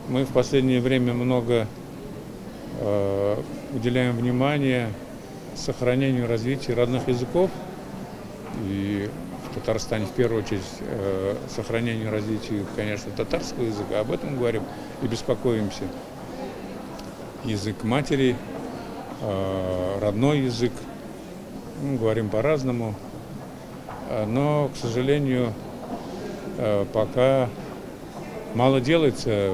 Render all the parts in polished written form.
Мы в последнее время много уделяем внимание сохранению и развитию родных языков. И в Татарстане в первую очередь сохранению и развитию, конечно, татарского языка. Об этом говорим и беспокоимся. Язык матери, родной язык. Говорим по-разному. Но, к сожалению, пока мало делается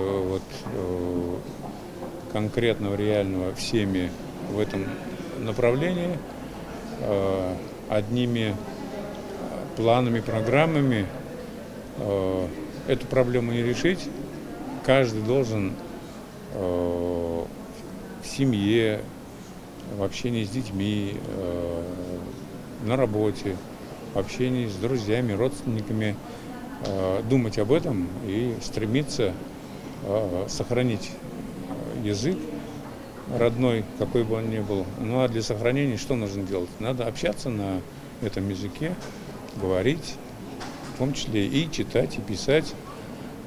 конкретного, реального всеми в этом направлении. Одними планами, программами эту проблему не решить. Каждый должен в семье, в общении с детьми, на работе, в общении с друзьями, родственниками думать об этом и стремиться сохранить язык родной, какой бы он ни был. Ну а для сохранения что нужно делать? Надо общаться на этом языке, говорить, в том числе и читать, и писать.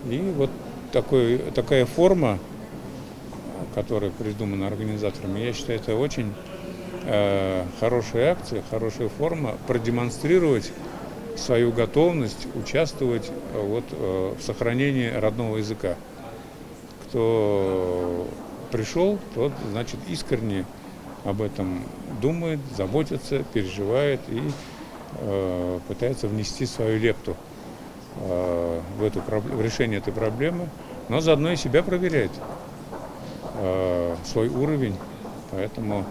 И вот такая форма, которая придумана организаторами, я считаю, это очень хорошая акция, хорошая форма продемонстрировать свою готовность участвовать в сохранении родного языка. Кто пришел, тот, значит, искренне об этом думает, заботится, переживает и пытается внести свою лепту в решение этой проблемы, но заодно и себя проверяет, свой уровень. Поэтому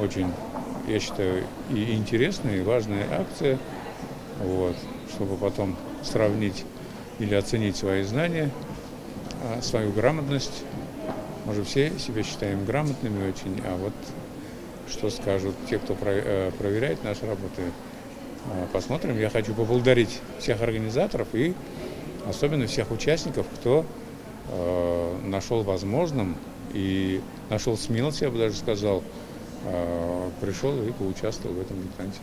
очень, я считаю, и интересная, и важная акция, чтобы потом сравнить или оценить свои знания, свою грамотность. Мы же все себя считаем грамотными очень, а вот что скажут те, кто проверяет наши работы, посмотрим. Я хочу поблагодарить всех организаторов и особенно всех участников, кто нашел возможным и нашел смелость, я бы даже сказал, пришел и поучаствовал в этом диктанте.